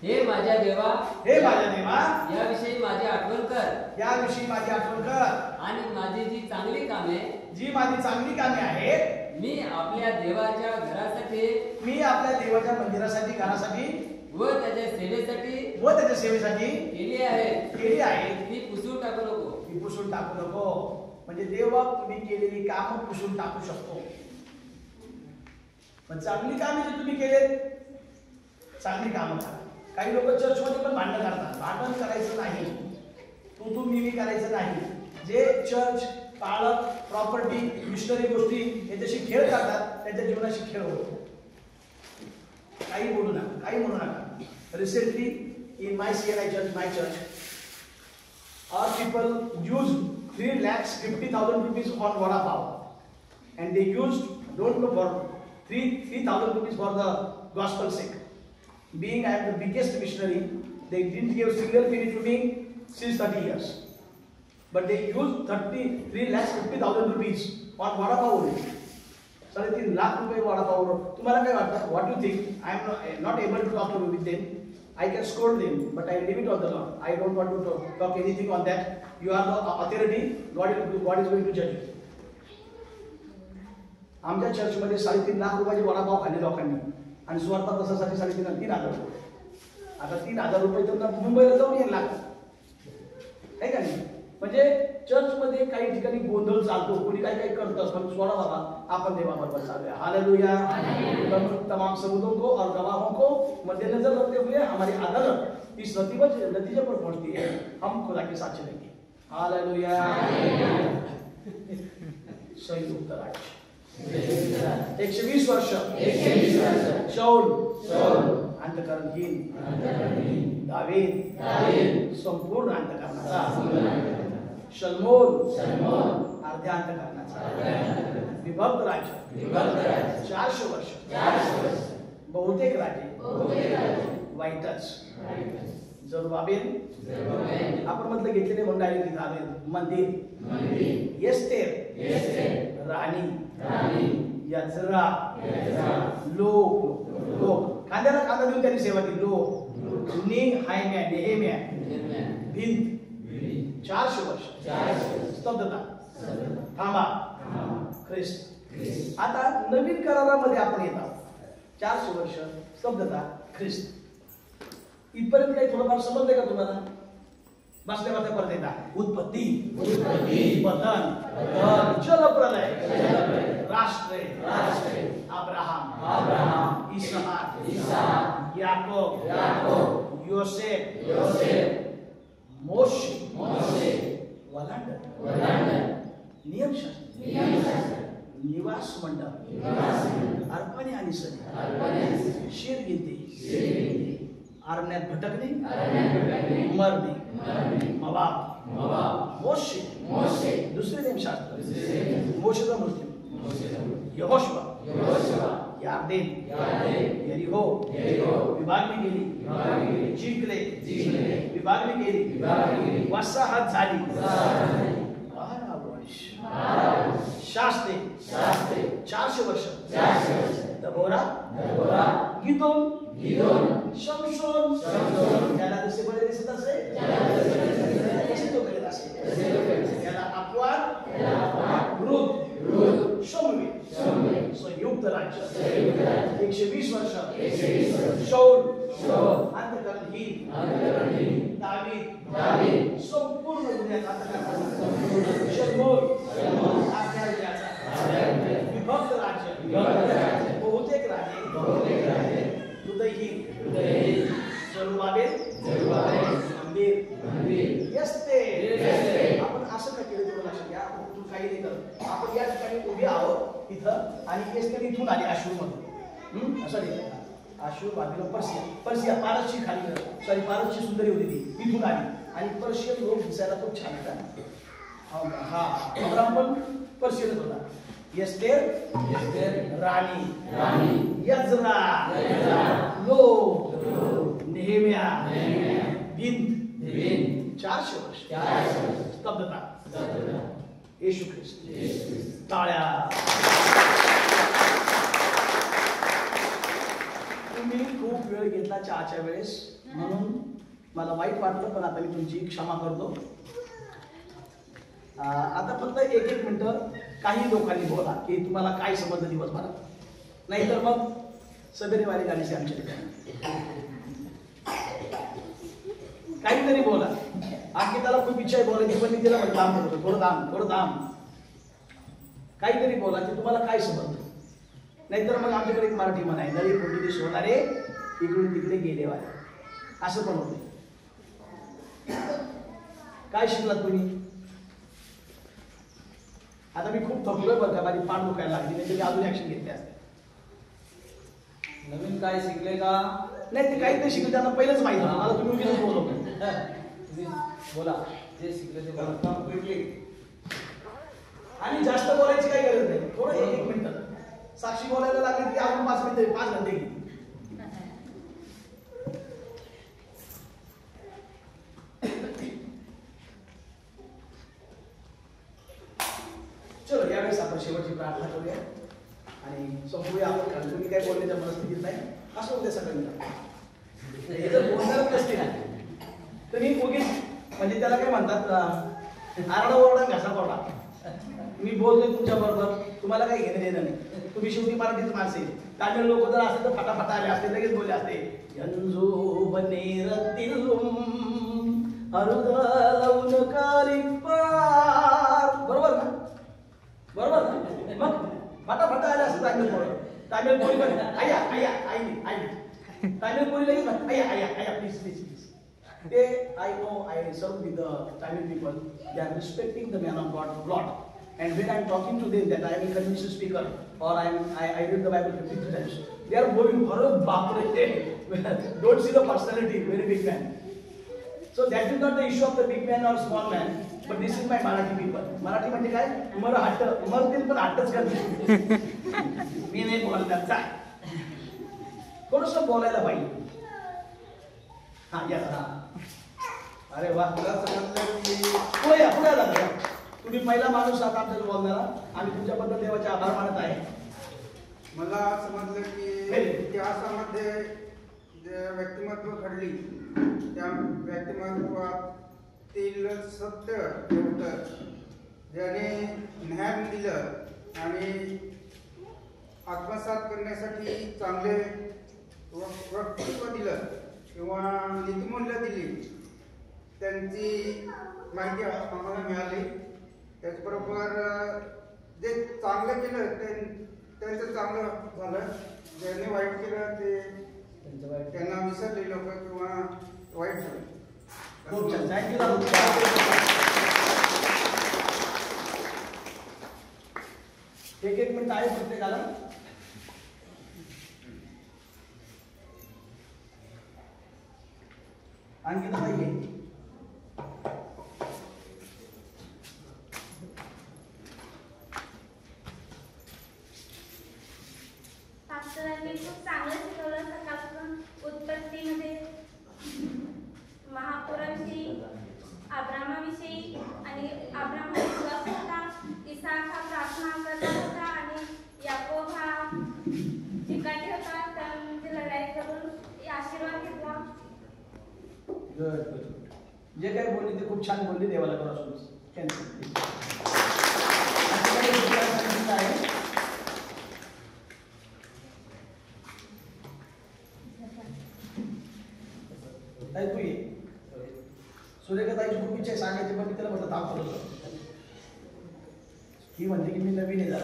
हे माझ्या देवा, हे माझ्या देवा, याविषयी माझी आठवण कर. याविषयी माझी आठवण कर. आणि माझी जी चांगली कामे, जी माझी चांगली कामे आहेत, मी आपल्या देवाच्या घरासाठी, मी आपल्या देवाच्या मंदिरासाठी, घरासाठी व त्याच्या सेवेसाठी केली आहे. ती पुसून टाकू नको. ती पुसून टाकू नको. म्हणजे देव तुम्ही केलेली कामं पुसून टाकू शकतो. पण चांगली कामे जी तुम्ही केलेत, चांगली कामं करा. काही लोक चर्चमध्ये पण भांडण करतात. भांडण करायचं नाही, तू मी करायचं नाही. जे चर्च, पाळत, प्रॉपर्टी, मिशनरी गोष्टी याच्याशी खेळ करतात, त्यांच्या जीवनाशी खेळ होतो. काही बोलू नका, काही म्हणू नका. Recently in my CNI church, my church, our people used 3,50,000 rupees on vada pav, and they used, don't know, for 3,000 rupees for the gospel sake. Being I am the biggest missionary, they didn't give single penny to me since 30 years. But they used 3,50,000 rupees on vada pav only. 3.5 lakh रुपये वडा पाव. तुम्हाला काय वाटतं? What do you think? I am not able to talk to with them. I can scold them, but I leave it on the Lord. I don't want to talk anything on that. You are the authority. God is going to judge you. आमच्या चर्चमध्ये 3.5 लाख रुपयाचे वडापाव खाल्ले लोकांनी, आणि सुवार्ता प्रसारासाठी 3,500 रुपये. आता 3,000 रुपये तर मुंबईला जाऊन यायला लागतात, आहे का नाही? म्हणजे चर्चमध्ये काही ठिकाणी गोंधळ चालतो, कोणी काही काही करतं, पण सोडा बाबा, आपण देवाबरोबर चालूया. हालेलुया. तमाम सबूतों को और गवाहों को मद्देनजर रखते हुए हमारी अदालत इस नतीजे पर पहुंचती है, हम खुदा के साथ चलेंगे. हालेलुया. संयुक्त राज्य 120 वर्ष शाऊल अंतःकरणहीन, दावीद संपूर्ण अंतःकरणाचा, शल्मोन अर्ध्या अंतःकरणाचा, विभक्त राज्य 400 वर्ष, बहुतेक राजे वाईटच. जरुबाबेल आपण म्हटलं घेतलेले मंडळी तिथं मंदिर, एस्तेर राणी, याजरा लोक खांद्याला खांदा देऊन त्यांनी सेवा केली. लोक नेहेम्या भिंत 400 वर्ष स्तब्धता, थांबा, ख्रिस्त. आता नवीन करारामध्ये आपण येत आहोत. 400 वर्ष स्तब्धता, ख्रिस्त. इथपर्यंत काही थोडंफार समजलंय का तुम्हाला? बसल्या बसल्या परत येता. उत्पत्ती, पतन, जलप्रलय, राष्ट्रे, अब्राहम, इसहाक, याकोब, योसेफ, मोशे, वलांड, नियमशास्त्र, निवास मंडप, अर्पणे आणि सणी, शिरगिंती, अरण्यात भटकणे, मरणे, मवाब, मोशे, दुसरे नियमशास्त्र, मोशेचा मृत्यू, यहोशुआ, यार्देन, यरीहो विभागणी केली, जिंकले, विभागणी केली, वासाहत झाली, 12 वर्ष, शास्ते 400 वर्ष, दबोरा, गिदोन, शमशोन, त्याला जसे बरे दिसत असे तसे तो करीत असे, त्याला अपवाद, वृद्ध, शमवी, संयुक्त राज्य 120 वर्ष, शाऊल अंतःकरणहीन, दावीद संपूर्ण दुनियात अंतःकरण, शल्मोन विभक्त राज्य, बहुतेक राजे, हृदयहीन, जरुबाबेल, मंदिर, एस्तेर. आपण असं का केलं तेवढं लक्षात घ्या. तू काही नाही करत. आपण या ठिकाणी उभे आहोत इथं, आणि एस्तेर इथून आली आशूरमधून. असं नाही, आशूर बाजूला पर्सिया पारसची पारसची सुंदरी होती ती, इथून आली. आणि पर्शियन लोक दिसायला खूप छान होता. हा अब्राहम पण पर्शियनच होता. एस्तेर राणी, यजरा लोक, नेहेम्या भिंत, 400 वर्ष स्तब्धता, येशू ख्रिस्त. टाळ्या. चहाच्या वेळेस, म्हणून मला वाईट वाटलं, पण आता मी तुमची क्षमा करतो. आता फक्त एक एक मिनिटं काही लोकांनी बोला की तुम्हाला काय समजलं दिवसभरात, नाहीतर मग सबेरे वाली गाडी से आमच्या काहीतरी बोला. आणखी त्याला खूप इच्छा आहे बोलायची, पण मी तिला म्हटलं थांब करतो, थोडं थांब. काहीतरी बोला की तुम्हाला काय समजलं, नाहीतर मग आमच्याकडे एक मराठी म्हण आहे, नळी फुटली सोनारे इकडून तिकडे गेले वाले, असं पण होते. काय शिकलात तुम्ही? आता मी खूप थकलोय बरं का, माझी पाठ दुखायला लागली, नाही तरी अजून ऍक्शन घेतली असते. नवीन काय शिकले का? नाही ते काहीतरी शिकले, त्यांना पहिलेच माहिती होतं, मला तुम्ही उगीच बोलवलं. तुम्ही बोला जे शिकले ते बोला. आणि जास्त बोलायची काही गरज नाही, थोडं एक एक मिनिट. साक्षी बोलायला लागली की अजून 5 मिनिटं 5 घंटे घेईल. चलो यावेळेस आपण शेवटची प्रार्थना करूया आणि संपूया आपण, कारण तुम्ही काय बोलण्याच्या मनस्थितीत नाही असं होते सगळ्यांना. हे जर बोलणारच नसते ना तर मी उगीच, म्हणजे त्याला काय म्हणतात, आरडा ओरडा घासा पडा. मी बोलतोय तुमच्या बरोबर, तुम्हाला काही घेणं देणं नाही. तुम्ही शेवटी मराठीच माणसे. तामिळ लोक जर असते तर फटाफटा आले असते, लगेच बोलले असते, यंजो बनेरतिल्लुम अरुदलौन कालिपार. बरोबर ना? बरोबर ना? मग फटाफटा आले असते तामिळ बोल. तामिळ बोली पण आया आया आई तामिळ बोली लगेच आया आया आया please please please. They, I know, I serve with the Tamil people. They are respecting the man of God a lot. And when I am talking to them that I am a convinced speaker or I read the Bible 53 times, they are going, "Arre baapre, don't see the personality, very big man." So that is not the issue of the big man or small man, but this is my Marathi people. Marathi म्हणजे काय? मर हट्ट, मरतील पण हट्टच करतील. मी नाही बोलणार, जा. थोडंसं बोलायला पाहिजे. हा या हा. अरे वा, तुला समजलं की पुढे आला का? तुम्ही पहिला माणूस आता आपल्याला बोलणारा. आम्ही तुमच्याबद्दल देवाचे आभार मानत आहे. मला समजलं की इतिहासामध्ये जे व्यक्तिमत्व घडली त्या व्यक्तिमत्वातील सत्य होतं, ज्याने ज्ञान दिलं आणि आत्मसात करण्यासाठी चांगले वक्तृत्व दिलं किंवा नीतिमूल्य दिली, त्यांची माहिती आम्हाला मिळाली. त्याचबरोबर जे चांगलं केलं त्यांचं चांगलं झालं, ज्यांनी वाईट केलं ते त्यांना विसरले लोक किंवा वाईट झालं. खूप छान, थँक्यू. एक मिनिट आहे प्रत्येकाला. आणखी पाहिजे पास्टरांनी खूप चांगलं शिकवलं सकाळपासून. उत्पत्तीमध्ये महापुराविषयी, अब्रामाविषयी आणि अब्राम विश्वास होता, इसाक हा प्रार्थना करता होता आणि याकोब हा चिकाटी होता, म्हणजे लढाई करून आशीर्वाद घेतला. जे काही बोलली ते खूप छान बोलली. देवाला करा तू ये. सुरेखा ताईची खूप इच्छा आहे सांगायची, पण मी त्याला म्हटलं थांबतो. ही म्हणते की मी नवीन आहे.